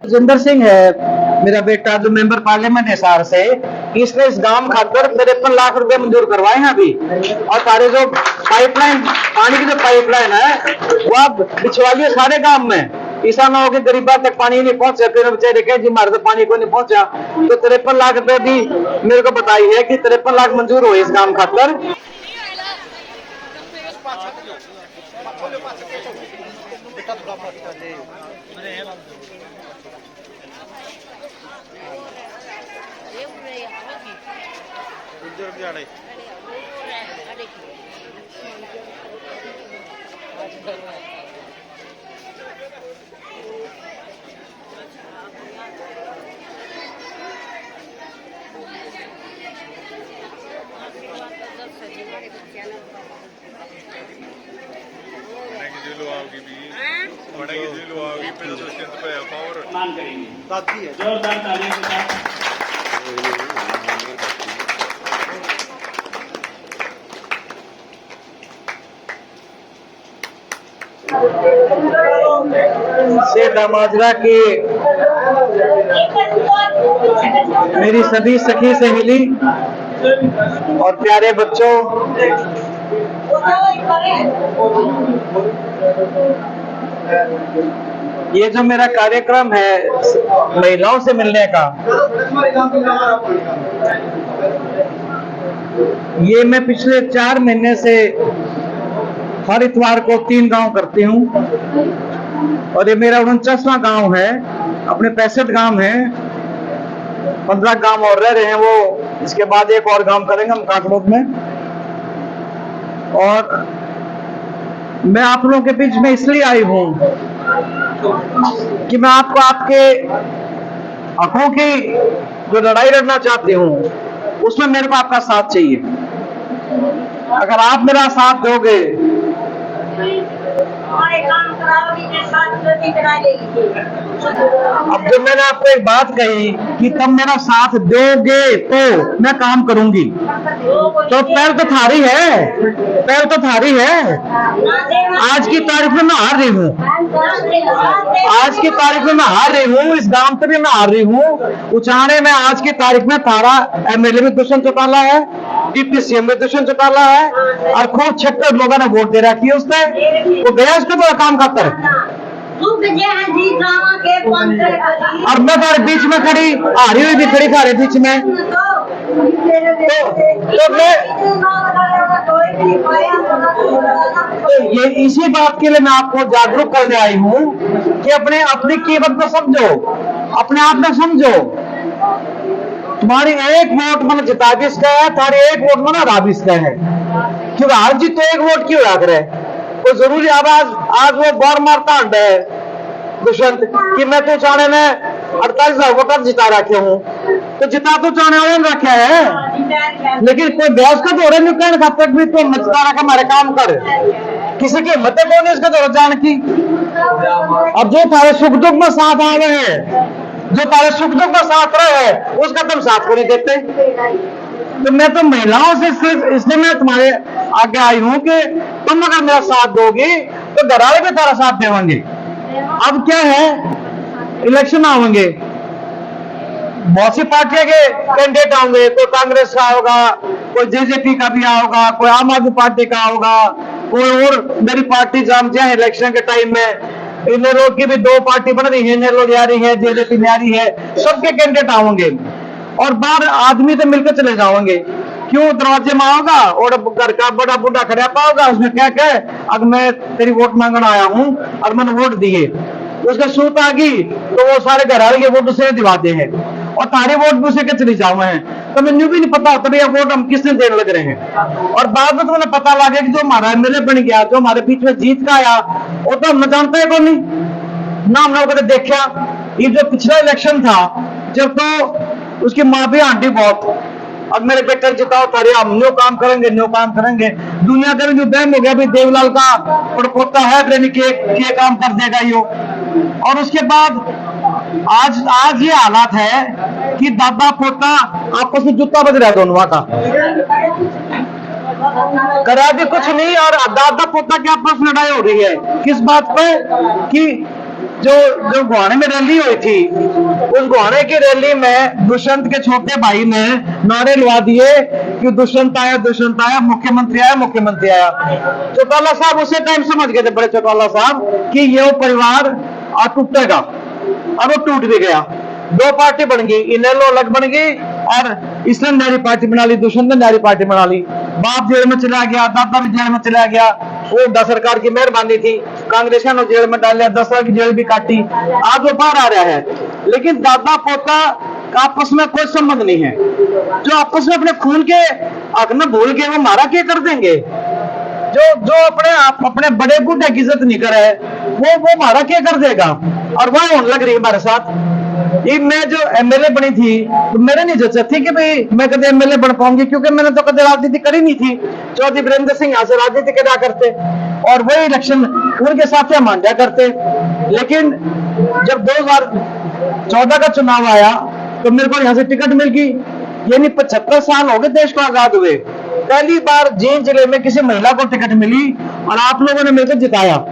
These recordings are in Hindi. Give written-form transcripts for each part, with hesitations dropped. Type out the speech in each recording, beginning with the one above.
जिंदर सिंह है मेरा बेटा, जो मेंबर पार्लियामेंट है हिसार से। इसने इस गांव खातर 53 लाख रुपए मंजूर करवाए हैं अभी। और सारे जो पाइपलाइन, पानी की जो पाइपलाइन है वो अब बिछवाइए सारे गांव में। ऐसा ना हो कि गरीबा तक पानी नहीं पहुंचे, फिर बेचारे कहे जी हमारे तो पानी को नहीं पहुंचा। तो 53 लाख रुपए भी मेरे को बताई है कि 53 लाख मंजूर हुए इस गांव खातर। जोरदार तालियों के साथ सेठा माजरा की मेरी सभी सखी सहेली और प्यारे बच्चों, ये जो मेरा कार्यक्रम है महिलाओं से मिलने का, ये मैं पिछले 4 महीने से हर इतवार को 3 गांव करती हूँ। और ये मेरा 49वां गांव है। अपने 65 गांव हैं, 15 गांव और रह रहे हैं वो। इसके बाद एक और गांव करेंगे हम काकड़ोद में। और मैं आप लोगों के बीच में इसलिए आई हूं कि मैं आपको आपके हकों की जो लड़ाई लड़ना चाहती हूं उसमें मेरे को आपका साथ चाहिए। अगर आप मेरा साथ दोगे, अब जब मैंने आपको एक बात कही कि तुम मेरा साथ दोगे तो मैं काम करूंगी, तो पहल तो थारी है, पहल तो थारी है। आज की तारीख में मैं हार रही हूँ, आज की तारीख में मैं हार रही हूँ, इस गांव से भी मैं हार रही हूँ। उचाने में आज की तारीख में थारा एमएलए में दुष्यंत चौटाला है, डिप्टी सीएम में दुष्यंत चौटाला है, और खूब 76 लोगों ने वोट दे रखी है उसने। वो गया उसको तो काम करता है। और मैं तुम्हारे बीच में खड़ी, हारी हुई भी खड़ी थारे बीच में। तो ये इसी बात के लिए मैं आपको जागरूक करने आई हूँ कि अपनी कीमत को समझो, अपने आप में समझो। तुम्हारी एक वोट मन जिता भी इसका है, तुम्हारी एक वोट मन हरा भी इसका है। क्यों हार जीत तो एक वोट क्यों रख रहे? कोई जरूरी आज वो गौर मारता है दुष्यंत कि मैं तो चाणे में 48,000 वोटर जिता रखे हूँ, तो जिता तो चाणे वाले ने रखा है, लेकिन कोई बहस का दौरे नहीं कहने खातर भी तो जिता रखा हमारे काम कर। किसी की हिम्मत कौन है इसका दौरा जान की। अब जो तारे सुख दुख में साथ आ रहे हैं, जो तारे सुख दुख में साथ रहे हैं, उसका तुम साथ को नहीं देते। तो मैं तो महिलाओं से सिर्फ इसलिए मैं तुम्हारे आगे आई हूं कि तुम अगर मेरा साथ दोगे तो घर वाले भी तारा साथ देंगे। अब क्या है, इलेक्शन आएंगे, बहुत सी पार्टियों के कैंडिडेट होंगे। कोई कांग्रेस का होगा, कोई जेजेपी का भी होगा, कोई आम आदमी पार्टी का होगा, कोई और मेरी पार्टी जानते हैं। इलेक्शन के टाइम में इन लोग की भी 2 पार्टी बन रही है, नेलोर आ रही है, जेजेपी में आ रही है, सबके कैंडिडेट आएंगे और बाहर आदमी तो मिलकर चले जाओगे। क्यों दरवाजे में आओगा और घर का बड़ा बूढ़ा खड़ा पाओगा, उसमें क्या कहे अब मैं तेरी वोट मांगने आया हूं और मैंने वोट दिए, उसके सूत आ गई तो वो सारे घर वाले के वोट उसे दिवाते हैं और तारे वोट भी उसे के चले जाओ हैं। तो मैंने भी नहीं पता होता भैया वोट हम किसने देने लग रहे हैं। और बाद में तुम्हें पता लगे कि जो हमारा एमएलए बन गया, जो हमारे बीच में जीत का आया, वो तो हम जानते हैं कौन नहीं ना, हमने कभी देखा। ये जो पिछला इलेक्शन था जब तो उसकी माँ भी आंटी बहुत, अब मेरे बेटे जिताओ तारे हम न्यू काम करेंगे, न्यू काम करेंगे। दुनिया का जो बैम हो गया भी देवलाल का पोता है के काम कर देगा यो। और उसके बाद आज ये हालात है कि दादा पोता आपस में जूता बज रहा है दोनों का, करा भी कुछ नहीं। और दादा पोता के आपस में लड़ाई हो रही है किस बात पे कि जो गुहाने में रैली हुई थी, उस गुहाने की रैली में दुष्यंत के छोटे भाई ने नारे लगा दिए कि दुष्यंत आया, मुख्यमंत्री आया, मुख्यमंत्री आया। चौटाला साहब उसी टाइम समझ गए थे, बड़े चौटाला साहब, कि ये परिवार आज टूटेगा, और वो टूट भी गया। दो पार्टी बन गई, इनेलो अलग बन गई और इसने नई पार्टी बना ली, दुष्यंत ने नई पार्टी बना ली। बाप जेल में चला गया, दादा भी जेल में चला गया। वो हुड्डा सरकार की मेहरबानी थी, कांग्रेस ने जेल में डाल लिया, 10 साल की जेल भी काटी, आज वो बाहर आ रहा है। लेकिन दादा पोता का आपस में कोई संबंध नहीं है। जो आपस में अपने खून के हक में भूल गए, वो मारा क्या कर देंगे। जो अपने बड़े बूढ़े की इज्जत नहीं करे, वो मारा क्या कर देगा। और वह होने लग रही है हमारे साथ। ये मैं जो एमएलए बनी थी, तो मेरे नहीं सोचा थी कि भाई मैं कभी एमएलए बन पाऊंगी, क्योंकि मैंने तो कभी राजनीति करी नहीं थी। चौधरी वीरेंद्र सिंह यहाँ से राजनीति करा करते और वही इलेक्शन उनके साथ हम मांझा करते। लेकिन जब 2014 का चुनाव आया तो मेरे को यहाँ से टिकट मिल गई। यानी 75 साल हो गए देश को आजाद हुए, पहली बार जींद जिले में किसी महिला को टिकट मिली और आप लोगों ने मेरे को जिताया।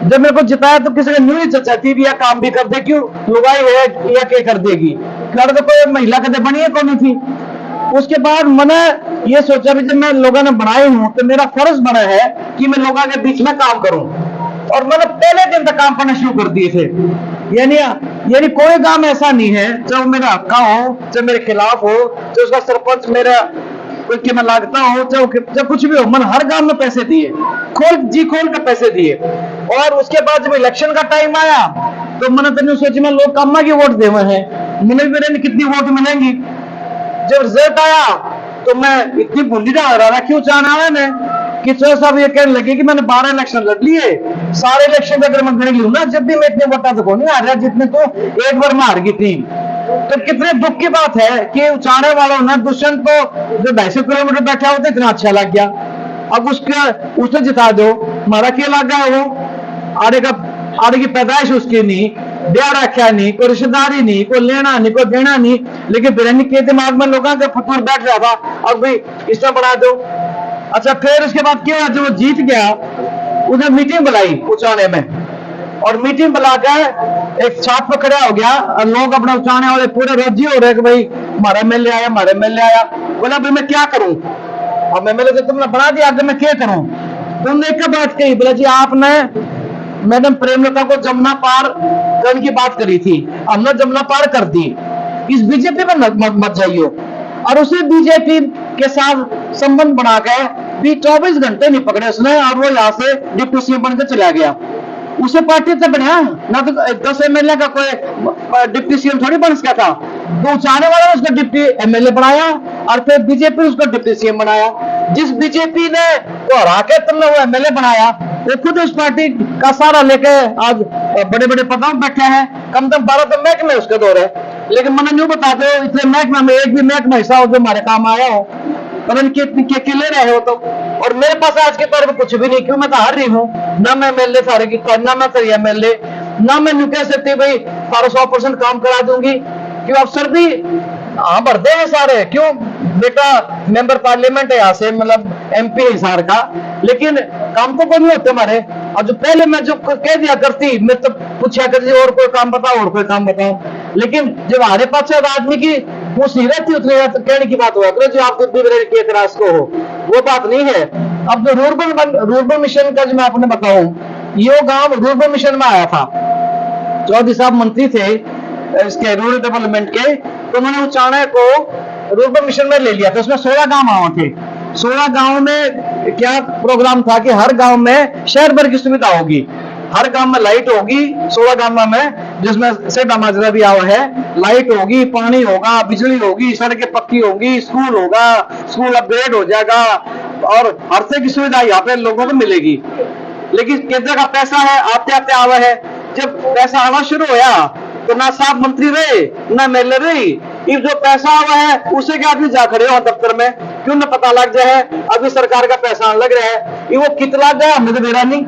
जब मेरे को जिताया तो किसी ने न्यू ही चर्चा थी भी, या काम भी कर दे, क्यों लुगाई है या क्या कर देगी, कर दे, कोई महिला कदे बनी है कौन थी। उसके बाद मैंने ये सोचा भी जब मैं लोगों ने बनाई हूं तो मेरा फर्ज बना है कि मैं लोगों के बीच में काम करूं। और मैंने पहले दिन तक काम करना शुरू कर दिए थे। यानी कोई काम ऐसा नहीं है चाहे मेरा हक का हो, चाहे मेरे खिलाफ हो, चाहे उसका सरपंच मेरा कोई मैं लागता हो, चाहे कुछ भी हो, मैंने हर गांव में पैसे दिए, खोल के पैसे दिए। और उसके बाद जब इलेक्शन का टाइम आया तो मैंने तो सोची मैं लोग कामा की वोट दे हुए हैं, मैंने भी कितनी वोट मिलेंगी। जब रिजल्ट आया तो मैं इतनी बूंदी डाल रहा था, क्यों चाहना है कि चौधरी साहब ये कहने लगे कि मैंने 12 इलेक्शन लड़ लिए, सारे इलेक्शन अगर मैं गिन लूँ ना, जब भी मैं इतने वोटा तो नहीं आ रहा जितने तो एक बार में हार गई थी। तो कितने दुख की बात है कि उचाने वालों ने दुष्यंत को जो 250 किलोमीटर बैठा होता इतना अच्छा लग गया, अब उसे जिता दो, मारा क्या लग गया। वो आड़े की पैदाइश उसकी नहीं, ब्याह रखा नहीं, कोई रिश्तेदारी नहीं, कोई लेना नहीं, कोई देना नहीं, लेकिन बिरयानी के दिमाग में लोगों का फतूर बैठ रहा था, अब भाई इसमें बना दो। अच्छा, फिर उसके बाद क्या हुआ, जब वो जीत गया उसने मीटिंग बुलाई उचाने में, और मीटिंग बुलाकर एक छाप पर खड़ा हो गया और लोग अपने उचाने वाले पूरे राजी हो रहे कि भाई हमारा एमएलए आया, हमारा एमएलए आया। बोला भाई मैं क्या करूं, अब एमएलए तो तुमने बना दिया, आगे मैं क्या करूं। तुमने एक बात कही, बोला जी आपने मैडम प्रेमलता को जमुना पार करने की बात करी थी, हमने जमुना पार कर दी, इस बीजेपी में मत जाइयो। और उसी बीजेपी के साथ संबंध बना के भी 24 घंटे नहीं पकड़े उसने, और वो यहाँ से डिप्टी सीएम बनकर चला गया। उसे पार्टी से बनया ना, तो 10 एमएलए का कोई डिप्टी सीएम थोड़ी बन सका था। तो उचाने वाला ने उसको डिप्टी एमएलए बनाया और फिर बीजेपी ने उसको डिप्टी सीएम बनाया। जिस बीजेपी ने वो हरा के तुमने वो एमएलए बनाया, वो खुद उस पार्टी का सारा लेके आज बड़े बड़े पदों में बैठे हैं। कम से कम 12 तो महकमे उसके दौर है, लेकिन मैंने न्यू बता दो इतने महकमे में एक भी महकमा हिस्सा हो जो हमारे काम आया हो, पता नहीं कितनी ले रहे हो तो। और मेरे पास आज के तौर पर कुछ भी नहीं, क्यों मैं तो हार रही हूँ ना, मैं एमएलए सारे की ना मैं सही एमएलए, ना मैं न्यू कह सकती भाई सारा 100% काम करा दूंगी, क्यों अफसर भी हाँ भरते हैं सारे, क्यों बेटा मेंबर पार्लियामेंट है यहाँ से, मतलब एमपी है हिसार का, लेकिन काम तो कोई नहीं होते हमारे। और जो पहले मैं जो कह दिया करती, मैं तो पूछा करती और कोई काम बताओ और कोई काम बताओ, लेकिन जब हमारे पास आदमी की वो सीरत थी उतनी तो कहने की बात हुआ करो जो आप के इतराज को हो, वो बात नहीं है। अब जो रूरबन मिशन का जो मैं आपने बताऊं, ये गांव रूरबन मिशन में आया था, चौधरी साहब मंत्री थे इसके रूरल डेवलपमेंट के, तो उन्होंने उचाने को रूरबन मिशन में ले लिया था। उसमें 16 गांव थे। 16 गांव में क्या प्रोग्राम था कि हर गांव में शहर भर की सुविधा होगी, हर गांव में लाइट होगी, 16 गांव में, जिसमें सेठा माजरा भी आवा है, लाइट होगी, पानी होगा, बिजली होगी, सड़कें पक्की होगी, स्कूल होगा, स्कूल अपग्रेड हो जाएगा, और हर तरह की सुविधा यहाँ पे लोगों को मिलेगी। लेकिन केंद्र का पैसा है आते आते आवा है, जब पैसा आना शुरू होया तो ना साहब मंत्री रहे ना मेले रही, इस जो पैसा आवा है उसे के आदमी जा खड़े हो दफ्तर में, क्यों न पता लग जाए अभी सरकार का पैसा आने लग रहा है, ये वो कितना गया हमें तो मेरा नहीं,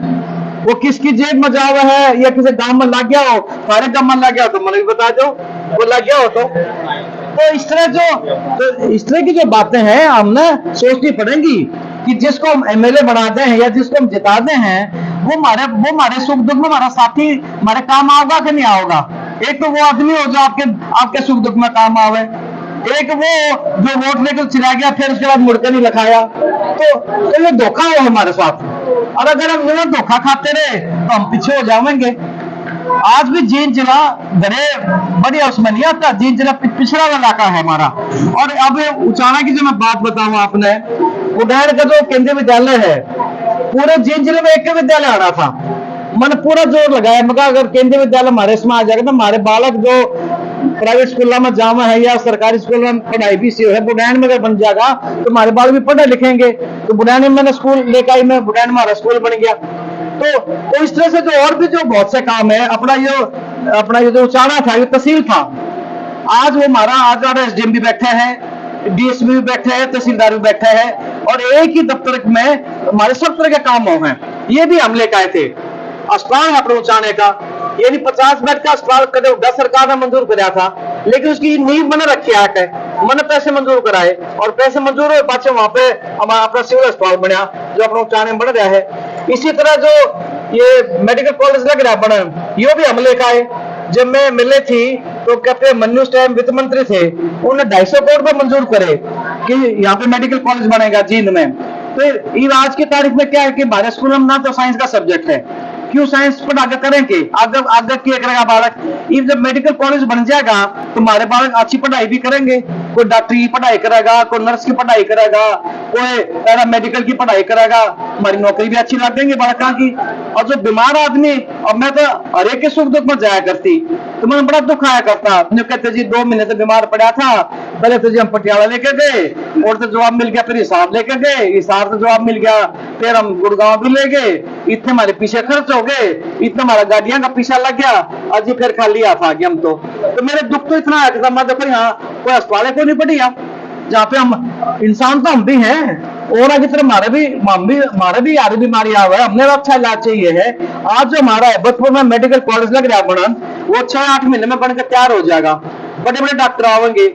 वो किसकी जेब में जा हुआ है या किसी गांव में लग गया हो, सारे गांव में लग गया तो मुझे भी बता दो वो लग गया हो तो इस तरह की जो बातें हैं हमने सोचनी पड़ेंगी कि जिसको हम एमएलए बनाते हैं या जिसको हम जिताते हैं वो हमारे सुख दुख में हमारा साथी हमारे काम आओगा कि नहीं आओगा? एक तो वो आदमी हो जो आपके सुख दुख में काम आवे, एक वो जो वोट लेकर चला गया फिर उसके बाद मुड़कर नहीं लखाया। तो ये धोखा हो हमारे साथ। और अगर हम ये धोखा खाते रहे तो हम पीछे हो जाएंगे। आज भी जींद जिला बड़े बढ़िया उसमें नहीं आता, जींद जिला पिछड़ा हुआ इलाका है हमारा। और अब उचाना की जो मैं बात बताऊं आपने, उड़ैर का जो केंद्रीय विद्यालय है, पूरे जींद जिले में एक विद्यालय आ रहा था। मैंने पूरा जोर लगाया, मगर अगर केंद्रीय विद्यालय हमारे इसमें आ जाएगा तो हमारे बालक जो प्राइवेट स्कूल में जामा है या सरकारी स्कूल में पढ़ाई भी है, बुढ़ैन में अगर बन जाएगा तो हमारे बालक भी पढ़े लिखेंगे। तो बुढ़ैन में मैंने स्कूल लेकर आई, मैं बुढ़ैन हमारा स्कूल बन गया। तो इस तरह से जो और भी जो बहुत से काम है, अपना ये जो उचाना था, ये तहसील था, आज वो हमारा आज एसडीएम भी बैठे हैं, डीएसपी भी बैठे हैं, तहसीलदार भी बैठे हैं, और एक ही दफ्तर में हमारे सब तरह के काम हो हैं। ये भी हम लेकर आए थे। अस्पताल है अपने उचाने का, यानी 50 बेड का अस्पताल कदे सरकार ने मंजूर कराया था, लेकिन उसकी नींव मैंने रखी है, मैंने पैसे मंजूर कराए और पैसे मंजूर हुए, पाछे वहां पे हमारा अपना सिविल अस्पताल बना जो अपना उचाने में बन रहा है। इसी तरह जो ये मेडिकल कॉलेज लग रहा है बना, ये भी हम लेकर आए। जब मैं मिले थी तो कैप्टन मन्नू उस टाइम वित्त मंत्री थे, उन्होंने 250 करोड़ रुपए मंजूर करे कि यहाँ पे मेडिकल कॉलेज बनेगा जींद में। तो आज की तारीख में क्या है कि हमारे स्कूल में ना तो साइंस का सब्जेक्ट है, क्यों साइंस पर आगे करेंगे, आगे किया करेगा बालक। जब मेडिकल कॉलेज बन जाएगा तो हमारे बालक अच्छी पढ़ाई भी करेंगे, कोई डॉक्टरी की पढ़ाई करेगा, कोई नर्स की पढ़ाई करेगा, कोई पैरा मेडिकल की पढ़ाई करेगा, हमारी नौकरी भी अच्छी लग देंगे बालकों की। और जो बीमार आदमी, और मैं तो हर एक के सुख दुख में जाया करती, तो मैंने बड़ा दुख आया करता, जो कहते जी 2 महीने तो बीमार पड़ा था, पहले तो जी हम पटियाला लेके गए और तो जवाब मिल गया, फिर हिसाब लेके गए, हिसाब तो जवाब मिल गया, फिर हम गुड़गांव भी ले गए, इतने हमारे पीछे खर्च हो गए, इतना हमारा गाड़ियां का पीछा लग गया, अजी फिर खाली हाथ आ गया हम तो मेरे दुख तो इतना आया था। मैं देखो यहाँ कोई अस्पताल को नहीं बढ़िया, जहाँ पे हम इंसान तो हम भी हैं, और अगर तरह हमारे भी यार बीमारी आ हुआ है, हमने अच्छा इलाज चाहिए है। आज जो हमारा हैबतपुर में मेडिकल कॉलेज लग रहा है बनन, वो 6-8 महीने में बनकर तैयार हो जाएगा, बड़े बड़े डॉक्टर आवेंगे।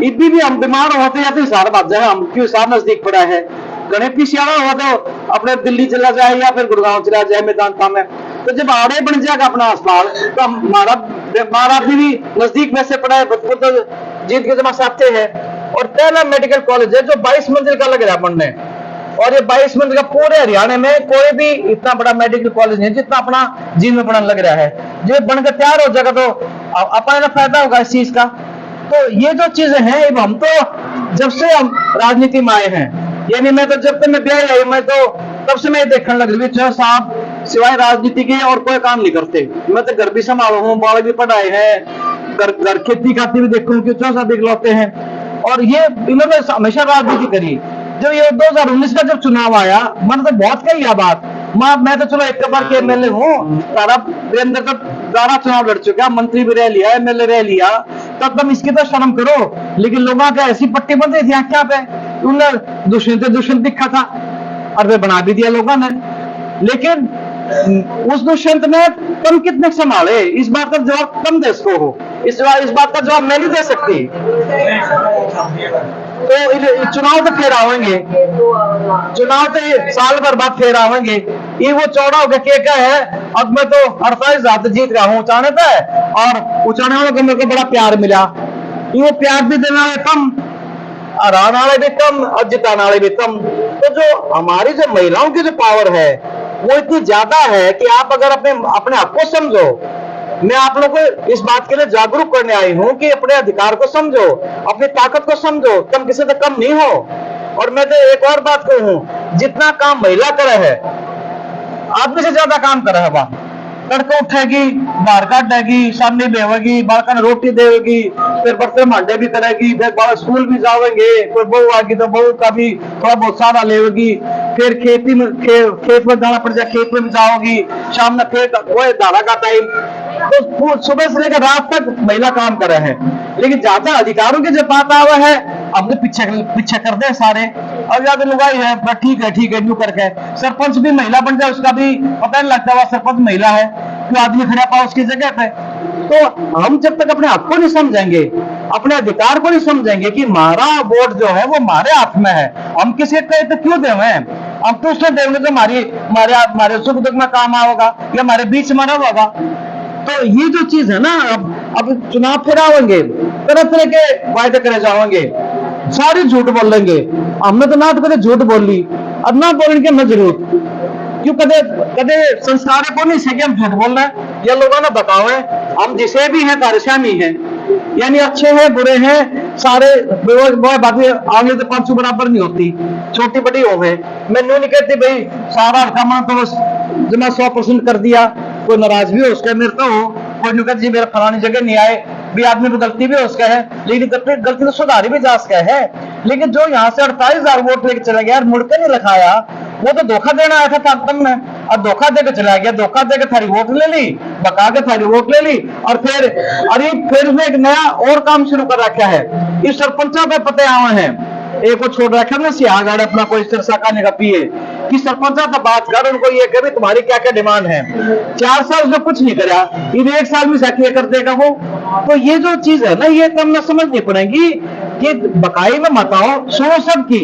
इतनी भी हम बीमार होते हैं तो हिसार बात जाए, हम क्यों हिसार नजदीक पड़ा है, गणेश पिछड़ा हुआ तो अपने दिल्ली चला जाए या फिर गुड़गांव चला जाए मैदान में। तो जब आड़े बन जाएगा अपना अस्पताल तो हमारा भी नजदीक में से पड़ा है, तो जीत के जमा से आते हैं। और पहला मेडिकल कॉलेज है जो 22 मंजिल का लग रहा है बनने, और ये 22 मंजिल का पूरे हरियाणा में कोई भी इतना बड़ा मेडिकल कॉलेज नहीं जितना अपना जींद में बनने लग रहा है। जब बनकर तैयार हो जाएगा तो अपना फायदा होगा इस चीज का। तो ये जो चीजें हैं, हम तो जब से हम राजनीति में आए हैं, यानी मैं तो जब तक मैं ब्याह आई, मैं तो तब से मैं देखने लग रही साहब सिवाय राजनीति के और कोई काम नहीं करते। मैं तो घर भी संभाला हूँ, बाल भी पढ़ाए हैं, घर खेती खाती भी देखूँ कि शादी इकलौते हैं, और ये इन्होंने हमेशा राजनीति करी। जब ये 2019 का जब चुनाव आया, मैंने तो बहुत कही बात, मैं तो चलो एक बार के एमएलए हूँ, सारा वीरेंद्र का सारा चुनाव लड़ चुका, मंत्री भी रह लिया, एमएलए रह लिया, तब तुम इसकी तो शर्म करो। लेकिन लोगों का ऐसी पट्टी बन रही थी क्या पे, उन्हें दुष्यंत दिखा था और वे बना भी दिया लोगों ने। लेकिन उस दुष्यंत ने तुम कितने संभाले, इस बात का जवाब तुम दे सको हो, इस बात का जवाब मैं नहीं दे सकती। तो चुनाव तो फिर आवेंगे, चुनाव तो साल भर बाद फिर आवेंगे। ये वो चौड़ा होकर क्या है, अब मैं तो 48,000 जीत रहा हूँ उचाने पे, और उचाने वालों को मेरे को बड़ा प्यार मिला। ये प्यार भी देना है कम, हराने वाले भी कम और जिताने वाले भी कम। तो जो हमारी जो महिलाओं की जो पावर है वो इतनी ज्यादा है कि आप अगर अपने आप को समझो, मैं आप लोगों को इस बात के लिए जागरूक करने आई हूं कि अपने अधिकार को समझो, अपनी ताकत को समझो, तुम किसी से कम नहीं हो। और मैं तो एक और बात कहूं, जितना काम महिला करे है, आदमी से ज्यादा काम करे है। वह तड़के उठेगी, बाहर काटेगी, शामी बेवेगी, बालका ने रोटी देगी, फिर बर्तन मांडे भी करेगी, फिर बालक स्कूल भी जाओगे, कोई बहू आएगी तो बहू का भी थोड़ा बहुत सहारा लेगी, फिर खेत में जाना पड़ जाए, खेत में भी जाओगी, शाम में फिर वो दाना का टाइम, तो सुबह से लेकर रात तक महिला काम कर रहे हैं। लेकिन ज्यादा अधिकारों की जब बात आवा है, हमने पीछे कर दे सारे, और ज्यादा लुगाई है, ठीक है न्यू करके सरपंच भी महिला बन जाए, उसका भी पता नहीं लगता हुआ सरपंच महिला है, क्यों आदमी खड़ा पाओ उसकी जगह पे। तो हम जब तक अपने हक को नहीं समझेंगे, अपने अधिकार को नहीं समझेंगे कि हमारा वोट जो है वो हमारे हाथ में है, हम किसी को तो क्यों दें, हम तो उसने देंगे जो हमारे सुख दुख में काम आएगा या हमारे बीच में रहेगा। तो ये जो चीज है ना, अब चुनाव फिर आवेंगे, तरह तरह के वायदे करे जाएंगे, सारे झूठ बोल लेंगे। हमने तो ना तो कदे झूठ बोल ली, अब ना बोलने की हमें जरूरत क्यों, कदे कदे संस्कार को नहीं से कि हम झूठ बोल रहे हैं। ये लोगों ने बताओ है, हम जिसे भी हैं कार्यशामी है, यानी अच्छे हैं बुरे हैं सारे, वो बातें आगे तो पांचों बराबर नहीं होती, छोटी बड़ी हो गए। मैं यूं नहीं कहती भाई सारा हल्का तो बस जमा 100% कर दिया, कोई नाराज भी हो उसका मेरे तो हो, कोई नहीं कहती जी मेरा फलानी जगह नहीं आए भी, आदमी को गलती भी हो उसका है, लेकिन गलती तो सुधारी भी जा सका है। लेकिन जो यहाँ से 48,000 वोट लेके चला गया, मुड़ के नहीं लिखाया, वो तो धोखा देना आया था तब में, और धोखा देकर चला गया, धोखा देकर थारी वोट ले ली, बका के थारी वोट ले ली, और फिर उसने एक नया और काम शुरू कर रखा है। इस सरपंचों के पते आवे हैं, एक को छोड़ रखा ना सियागाड़ अपना कोई सिरसा खाने का पिए कि सरपंचा तो बात कर, उनको ये कहे तुम्हारी क्या क्या डिमांड है। 4 साल उसने कुछ नहीं करा, इधर 1 साल में सक्रिय कर देगा वो। तो ये जो चीज है ना, ये तब न समझनी पड़ेगी कि बकाई में मत आओ, सुनो सबकी,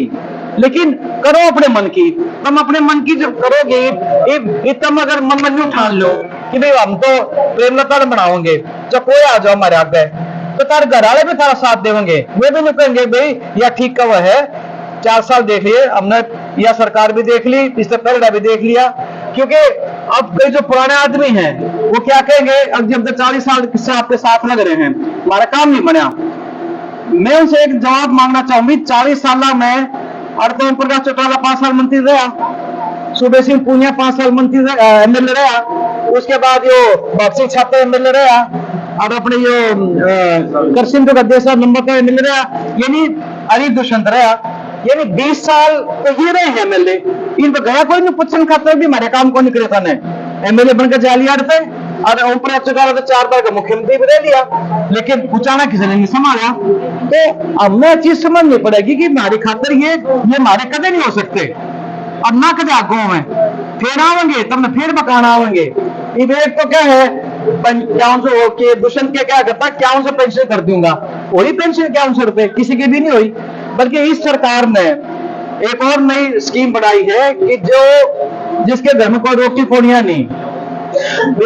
लेकिन करो अपने मन की। तुम अपने मन की जब करोगे, तुम अगर मन में ठान लो कि भाई हम तो प्रेमलता बनाओगे, तो कोई आ जाओ हमारे आगे, तो तार घर वाले भी तारा साथ देंगे, वे भी नहीं कहेंगे भाई यह ठीक कब है। 4 साल देख लिए हमने, यह सरकार भी देख ली, इससे पहले भी देख लिया। क्योंकि अब कई जो पुराने आदमी हैं वो क्या कहेंगे, अब जब तक 40 साल से आपके साथ लग रहे हैं, हमारा काम नहीं बना। मैं उनसे एक जवाब मांगना चाहूंगी, 40 साल में ओम प्रकाश चौटाला 5 साल मंत्री रहा, सुबह सिंह पूनिया 5 साल मंत्री एमएलए रहा, उसके बाद यो वापसी छात्र एमएलए रहा, और अपने यो करसिम तो गद्दे साहब नंबर का एमएलए रहा, यानी अली दुष्यंत रहा, यानी 20 साल तो ये रहे हैं एमएलए। इन पर गया कोई नहीं पूछने खातर भी हमारे काम को निकले था ने एमएलए बनकर जालियाड़ थे, और ओम प्रकाश चौटाला तो 4 बार का मुख्यमंत्री भी रह लिया, लेकिन पूछाना किसी ने नहीं संभाला। तो अब मैं चीज समझनी पड़ेगी कि हमारी खातर ये हमारे कदे नहीं हो सकते। अब ना कदे आगो में फिर आवेंगे, तब मैं फिर मकान आवेंगे। एक तो क्या है, 51 के दुष्यंत के क्या करता, 51 से पेंशन कर दूंगा, वही पेंशन 51 रुपए किसी की भी नहीं हुई। बल्कि इस सरकार ने एक और नई स्कीम बनाई है कि जो जिसके घर में कोई रोटी पोनिया नहीं,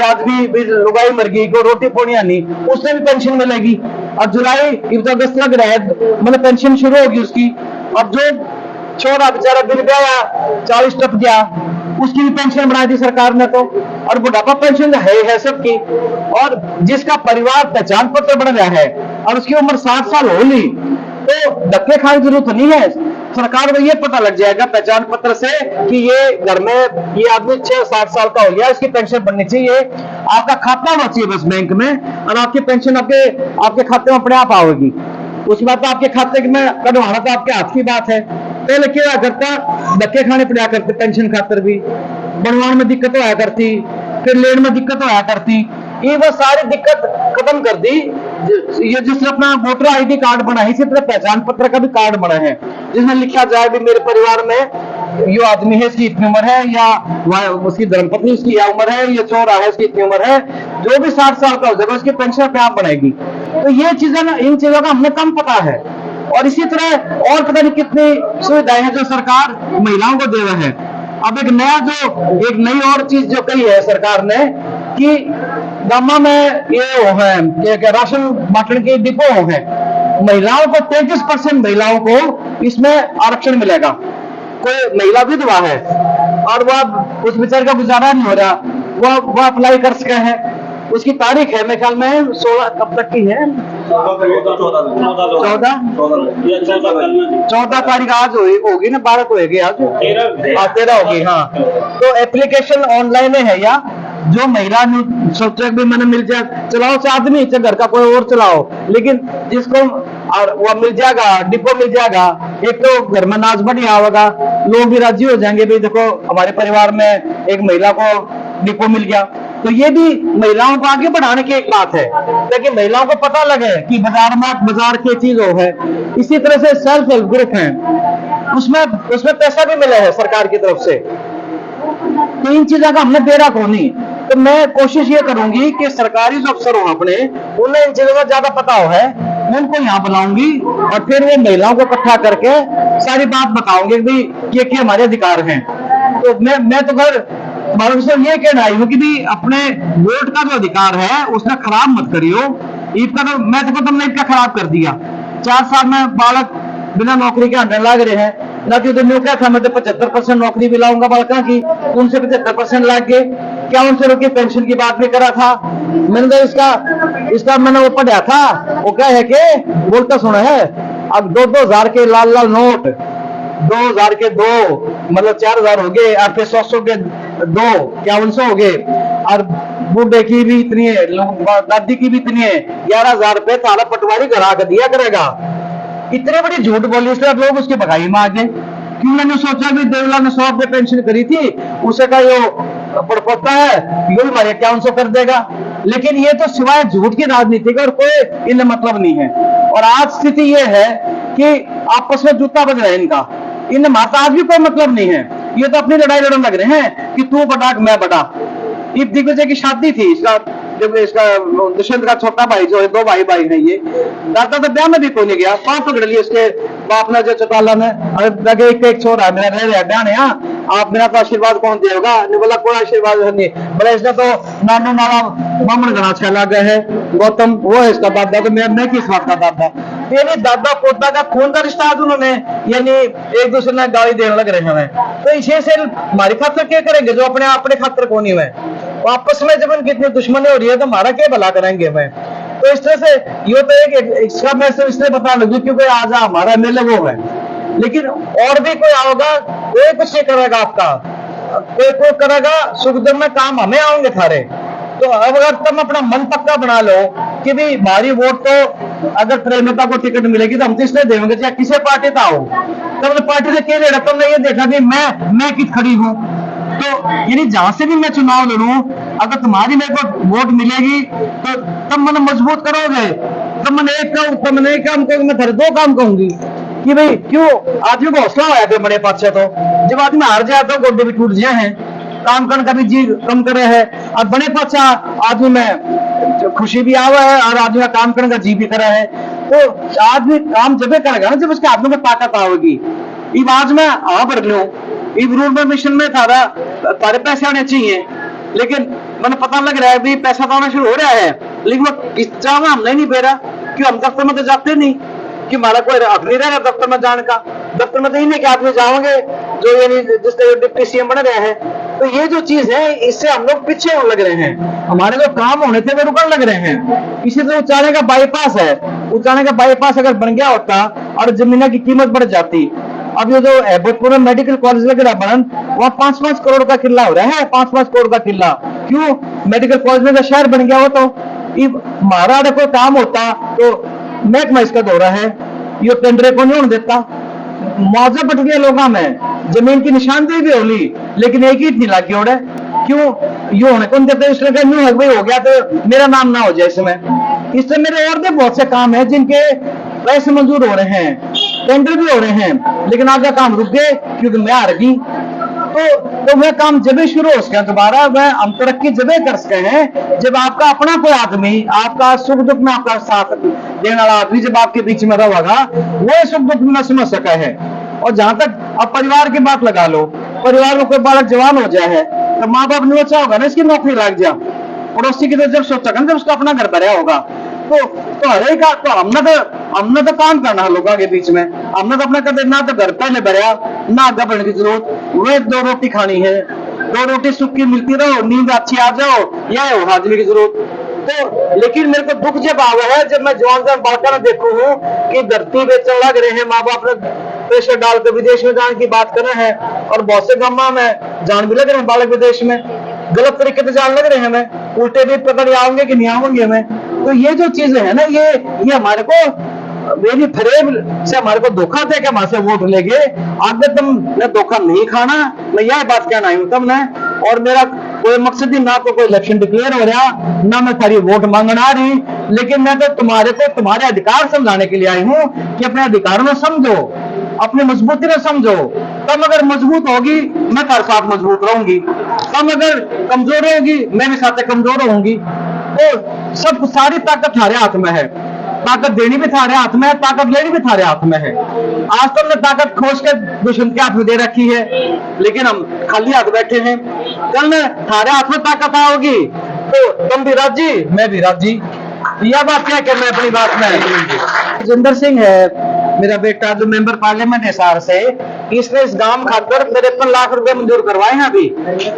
आदमी लुगाई मर गई, को रोटी पोनिया नहीं, उससे भी पेंशन मिलेगी। और जुलाई अगस्त लग रहा है, मतलब पेंशन शुरू होगी उसकी। अब जो छोरा बेचारा बिल गया 40 टप गया, उसकी भी पेंशन बढ़ा दी सरकार ने तो, और बुढ़ापा पेंशन है सबकी। और जिसका परिवार पहचान पत्र बन रहा है और उसकी उम्र 60 साल हो ली, तो धक्के खाने की जरूरत नहीं है। सरकार को ये पता लग जाएगा पहचान पत्र से कि ये घर में ये आदमी 6-7 साल का हो गया, इसकी पेंशन बननी चाहिए। आपका खाता होना चाहिए बस बैंक में, और आपकी पेंशन आपके खाते में अपने आप आएगी। उसके बाद तो आपके खाते में कटवाना तो आपके हाथ की बात है। पहले क्या करता, धक्के खाने पड़ा करते पेंशन खातर भी, बनवाने में दिक्कत होया करती, फिर लेन में दिक्कत होया करती, ये वो सारी दिक्कत खत्म कर दी। ये जिसने अपना वोटर आईडी कार्ड बना है, इसी तरह पहचान पत्र का भी कार्ड बना है, जिसमें लिखा जाए भी मेरे परिवार में ये आदमी है, इसकी इतनी उम्र है, या उसकी धर्मपत्नी उसकी यह उम्र है, ये छोरा है उसकी इतनी उम्र है, जो भी 60 साल का हो जाएगा उसकी पेंशन अपने आप बनाएगी। तो ये चीजें ना, इन चीजों का हमें कम पता है। और इसी तरह और पता नहीं कितनी सुविधाएं हैं जो सरकार महिलाओं को दे रहा है। अब एक नई और चीज जो कही है सरकार ने कि गामा में ये हो है राशन बांटने के डिपो हो है, महिलाओं को 33% महिलाओं को इसमें आरक्षण मिलेगा। कोई महिला विधवा है और वह उस बेचारे का गुजारा नहीं हो रहा, वह अप्लाई कर सके हैं, उसकी तारीख है मेरे ख्याल में 16 कब तक की है, 14 तारीख आज होगी ना, 12 को होगी आज, 13 होगी। हाँ, तो एप्लीकेशन ऑनलाइन है, या जो महिला सोचे भी मैंने मिल जाए, चलाओ से आदमी चाहे घर का कोई और चलाओ, लेकिन जिसको वह मिल जाएगा, डिपो मिल जाएगा। एक तो घर में नाच बनी आवेगा, लोग भी राजी हो जाएंगे भाई देखो हमारे परिवार में एक महिला को डिपो मिल गया। तो ये भी महिलाओं को आगे बढ़ाने की एक बात है, ताकि महिलाओं को पता लगे कि बाजार की चीज हो है। इसी तरह से सेल्फ हेल्प ग्रुप है, उसमें पैसा भी मिला है सरकार की तरफ से। 3 चीजों का हमने बेरा को नहीं। तो मैं कोशिश ये करूंगी कि सरकारी जो अफसर हो अपने, उन्हें इन चीजों का ज्यादा पता हो है, मैं उनको यहाँ बुलाऊंगी और फिर वो महिलाओं को इकट्ठा करके सारी बात बताऊंगी भाई ये हमारे अधिकार हैं। तो मैं तो घर तुम्हारे से ये कहना आई हूँ कि भी अपने वोट का जो अधिकार है उसका खराब मत करियो। ईद का तो मैं तो तुमने ईद का खराब कर दिया। 4 साल में बालक बिना नौकरी के अंदर लाग रहे हैं ना कि उन्होंने क्या था मैं तो 75% नौकरी भी लाऊंगा बालका की, उनसे 75% लाग गए क्या उनसे रुकी पेंशन की बात भी करा था मैंने तो इसका मैंने वो पढ़ा था वो क्या है कि बोलता सुना है अब 2,000 के लाल लाल नोट 2,000 के 2 मतलब 4,000 हो गए और फिर 100 के 2 5100 हो गए और बूढ़े की भी इतनी है दादी की भी इतनी है 11,000 रुपए ताला पटवारी करा कर दिया करेगा। इतने बड़ी झूठ बोली इसलिए लोग उसकी भगाई में आ गए। क्यों मैंने सोचा कि देवला ने 100 रुपए पेंशन करी थी उसे का यो पड़पड़ता है ये भी हमारे 5100 कर देगा। लेकिन ये तो सिवाय झूठ की राजनीति का और कोई इन्हें मतलब नहीं है। और आज स्थिति ये है कि आपस में जूता बज रहा है इनका, इन माता आज भी कोई मतलब नहीं है। ये तो अपनी लड़ाई लड़ने लग रहे हैं कि तू बड़ा मैं बड़ा। ये दिग्विजय की शादी थी इसका जब इसका दुष्यंत का छोटा भाई जो है 2 भाई है ये दादा तो ब्याह में भी कोई नहीं गया पांव पकड़ लिए उसके बाप ने जो चौटाला ने लगे एक छोरा मेरा रह ब्याह ने आप मेरा तो आशीर्वाद कौन देगा नहीं बोला कोई आशीर्वाद नहीं बोला इसने तो नानो नाना बामण घना अच्छा लगा है गौतम वो है इसका दादा तो मैं किस बात का दादा यानी दादा पोता का खून का रिश्ता आज उन्होंने यानी एक दूसरे ने गाली देने लग रहे हैं। तो इसे से हमारी खातर क्या करेंगे जो अपने खातर कौन है आपस में जब इनकी इतनी दुश्मनी हो रही है तो हमारा क्या भला करेंगे मैं। तो इस तरह से ये तो एक इसका मैं इसलिए बता लूंगी क्योंकि आज हमारा एमएलए वो है लेकिन और भी कोई आओगा कोई कुछ नहीं करेगा आपका कोई करेगा सुख दुख में काम हमें आओगे थारे। तो अब अगर तुम अपना मन पक्का बना लो कि भाई हमारी वोट तो अगर प्रेमिका को टिकट मिलेगी तो हम तो इसलिए देंगे चाहे किसी पार्टी का हो तब पार्टी से क्या लेना तुमने ये देखा कि मैं किस खड़ी हूँ। तो यानी जहां से भी मैं चुनाव लड़ूं अगर तुम्हारी मेरे को वोट मिलेगी तो तब मैंने मजबूत करोगे तब मैंने एक काम करूंगी मैं 2 काम कहूंगी कि भाई क्यों आदमी को हौसला आया थे बड़े पाचे तो जब आदमी हार जाए तो गोडे भी टूट जाए हैं काम करने का भी जी कम करे है और बड़े पाचा आदमी में खुशी भी आवा है और आदमी का काम करने का जी भी करा है। तो आदमी काम जब करेगा ना जब उसके हाथों में ताकत आएगी। इब आज मैं भर लू इब रूरल मिशन में तारे पैसे आने चाहिए लेकिन मैंने पता लग रहा है भी पैसा तो आना शुरू हो रहा है लेकिन वो इस चाह हमने नहीं बेरा क्यों हम दफ्तर में तो जाते नहीं कि हमारा कोई हक नहीं रहेगा दफ्तर में जाने का। दफ्तर में तो ही नहीं कि आदमी जाओगे जो यानी जिससे डिप्टी सीएम बन रहे हैं। तो ये जो चीज है इससे हम लोग पीछे होने लग रहे हैं हमारे जो काम होने थे वो रुकने लग रहे हैं। इसी तरह उचाने का बाईपास है उचाने का बाईपास अगर बन गया होता और जमीन की कीमत बढ़ जाती। अब ये जो भोजपुर में मेडिकल कॉलेज लग रहा बनन वहाँ 5-5 करोड़ का किला हो रहा है 5-5 करोड़ का किला क्यों मेडिकल कॉलेज में शहर बन गया हो तो हमारा अगर कोई काम होता तो महकमा इसका दौरा है ये टेंडर को नहीं होने देता मुआवजा बट गया लोगों में जमीन की निशानदेही भी होली लेकिन एक ही नहीं लागी ओढ़े क्यों ये होने कौन देते इसलिए न्यू हो गया तो मेरा नाम ना हो जाए इससे मेरे और भी बहुत से काम है जिनके पैसे मंजूर हो रहे हैं टेंडर भी हो रहे हैं लेकिन आपका काम रुक गए क्योंकि मैं हार गई। तो वह काम जब शुरू हो सके दोबारा वह हम तरक्की जब कर सके हैं जब आपका अपना कोई आदमी आपका सुख दुख में आपका साथ देने वाला आदमी जब आपके बीच में रहेगा वो सुख दुख में समझ सका है। और जहां तक अब परिवार की बात लगा लो परिवार में कोई बालक जवान हो जाए है तो माँ बाप ने अच्छा होगा ना इसकी नौकरी लग जा पड़ोसी की तो जब सोचा जब उसका अपना घर भरा होगा तो हर एक तो हमने तो काम करना है लोगों के बीच में हमने तो अपना कर ना तो घर पहले भरा ना आगे बढ़ने की जरूरत वह 2 रोटी खानी है 2 रोटी सूखी मिलती रहो नींद अच्छी आ जाओ या हाजमे की जरूरत। तो लेकिन मेरे को दुख जब आवा है जब मैं जवान बालका देखू हूँ कि धरती बेचने लग रहे हैं माँ बाप ने प्रेशर डालकर विदेश में जाने की बात कर रहे हैं और बहुत से गाँव में जान भी लग रहे हैं बालक विदेश में गलत तरीके से जान लग रहे हैं हमें उल्टे भी पकड़ आओगे कि नहीं आओगे हमें। तो ये जो चीजें है ना ये हमारे को मेरी फरेब से हमारे को धोखा दे के हमारे से वोट लेगे आगे तुमने धोखा नहीं खाना मैं यह बात कहना हूं तुमने। और मेरा कोई मकसद ही ना कोई इलेक्शन डिक्लेयर हो रहा ना मैं थारी वोट मांगना रही लेकिन मैं तो तुम्हारे अधिकार समझाने के लिए आई हूँ कि अपने अधिकारों में समझो अपनी मजबूती में समझो तब अगर मजबूत होगी मैं तार साथ मजबूत रहूंगी तब अगर कमजोर होगी मैं भी साथ कमजोर होंगी। तो सब सारी ताकत हमारे हाथ में है ताकत देनी भी थारे हाथ में है, ताकत लेनी भी थारे हाथ में है। आज तो हमने ताकत खोज के दुश्मन के हाथ में दे रखी है, लेकिन हम खाली हाथ बैठे हैं। कल में थारे हाथ में ताकत आओगी तो तुम भी राजी, मैं भी राजी। यह बात क्या कि मैं अपनी बात में राजेंद्र सिंह है मेरा बेटा, जो मेंबर पार्लियामेंट है हिसार से, इसने इस गांव खातर 53 लाख रुपए मंजूर करवाए हैं अभी।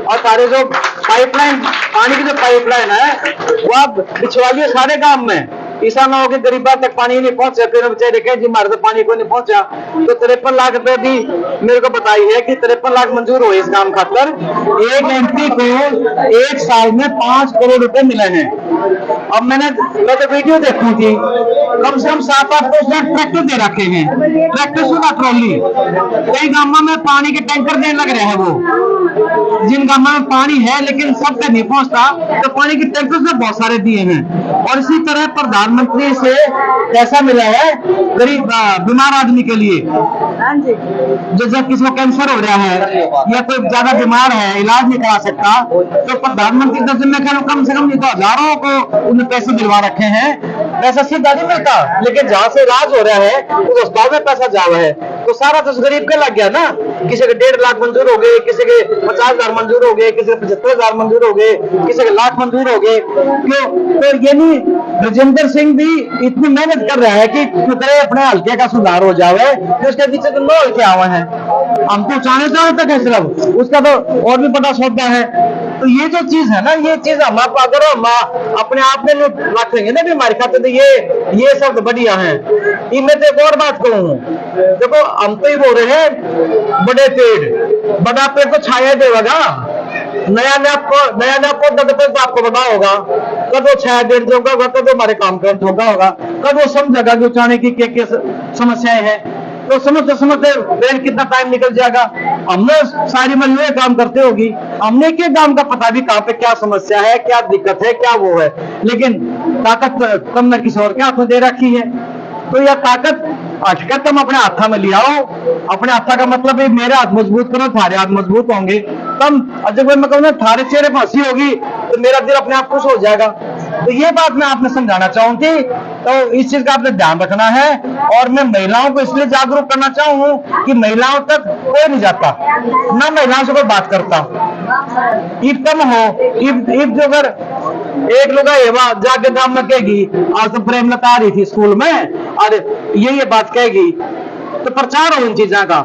और सारे जो पाइपलाइन, पानी की जो पाइपलाइन है वो अब बिछवाली है सारे गांव में। ऐसा ना हो कि गरीबा तक पानी नहीं पहुंचे, फिर बेचारे कहे जी हमारे तो पानी को नहीं पहुंचा। तो 53 लाख रुपए भी मेरे को बताई है कि 53 लाख मंजूर हुए इस काम खातर। एक एमपी को एक साल में 5 करोड़ रुपए मिले हैं। अब मैं तो वीडियो देखी थी, कम से कम 7-8 ट्रैक्टर दे रखे हैं, ट्रैक्टर सुधा ट्रॉली। कई गांवों में पानी के टैंकर देने लग रहे हैं वो, जिन गांवों में पानी है लेकिन सब तक नहीं पहुंचता, तो पानी के टैंकर से बहुत सारे दिए हैं। और इसी तरह प्रधानमंत्री से पैसा मिला है गरीब बीमार आदमी के लिए, जो जब किसी को कैंसर हो रहा है या कोई ज्यादा बीमार है, इलाज नहीं करा सकता, तो प्रधानमंत्री की तरफ से मैं कह रहा हूँ कम से कम नहीं तो हजारों को उन्हें पैसे दिलवा रखे हैं। पैसा सीधा नहीं मिलता, लेकिन जहाँ से इलाज हो रहा है उस अस्पताल में पैसा जा रहा है, तो सारा तो उस गरीब के लग गया ना। किसी के 1.5 लाख मंजूर हो गए, किसी के 50,000 मंजूर हो गए, किसी के 75,000 मंजूर हो गए, किसी के लाख मंजूर हो गए। क्यों? तो ये नहीं, राजेंद्र सिंह भी इतनी मेहनत कर रहा है कि कितने अपने हल्के का सुधार हो जाए, तो उसके पीछे तो 9 हल्के आवे हैं। हम तो चाहे तक है सिर्फ, उसका तो और भी बड़ा सौदा है। तो ये जो चीज है ना, ये चीज हम आप अगर हम अपने आप में रखेंगे ना भी हमारे खाते, तो ये सब बढ़िया है। इनमें तो एक और बात कहूँ, देखो हम तो ही बोल रहे हैं बड़े पेड़, बड़ा पेड़ तो छाया देगा, नया पौधा तो आपको बड़ा होगा, कब वो छाया देर होगा, कब वो हमारे काम कर होगा, कब वो समझेगा कि उचाने की क्या समस्याएं हैं। तो समझते समझते पेड़ कितना टाइम निकल जाएगा। हमने सारी महीने काम करते होगी, हमने के काम का पता भी कहाँ पे क्या समस्या है, क्या दिक्कत है, क्या वो है, लेकिन ताकत तुमने किसी और के हाथ में दे रखी है। तो यह ताकत हटकर तुम अपने हाथा में ले आओ। अपने हाथा का मतलब है मेरे हाथ मजबूत करो, थारे हाथ मजबूत होंगे। तुम जब मैं कहूँ थारे चेहरे पर हंसी होगी तो मेरा दिल अपने आप खुश हो जाएगा। तो ये बात मैं आपने समझाना चाहूंगी, तो इस चीज का आपने ध्यान रखना है। और मैं महिलाओं को इसलिए जागरूक करना चाहूँ कि महिलाओं तक कोई नहीं जाता, ना महिलाओं से कोई बात करता। ईद कम हो, ईद जो अगर एक लोग जाके दाम में कहेगी, आज तो प्रेमलता आ रही थी स्कूल में, अरे ये बात कहेगी तो प्रचार हो इन चीजों का,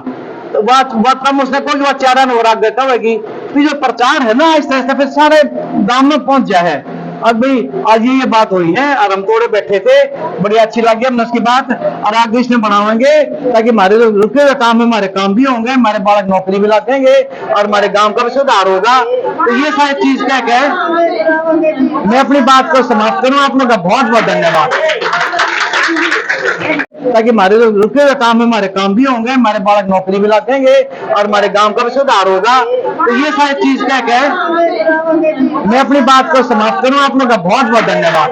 तो बात कम उसने कोई बात चारा हो रहा देता होगी। फिर जो प्रचार है ना, इस तरह से फिर सारे दाम में पहुंच जाए है। अब भाई आज ये बात हुई है और हम थोड़े बैठे थे, बड़ी अच्छी लगी हमने उसकी बात, और आगे इसमें बढ़ावाएंगे ताकि हमारे रुके हुए काम में हमारे काम भी होंगे, हमारे बालक नौकरी भी लग देंगे और हमारे गांव का भी सुधार होगा। तो ये सारी चीज क्या कहे, मैं अपनी बात को समाप्त करूं। आप लोगों का बहुत बहुत धन्यवाद, ताकि हमारे रुके हुए काम में हमारे काम भी होंगे, हमारे बालक नौकरी भी लग देंगे और हमारे गांव का भी सुधार होगा। तो ये सारी चीज क्या कहे, मैं अपनी बात को समाप्त करूं। आप लोगों का बहुत बहुत धन्यवाद।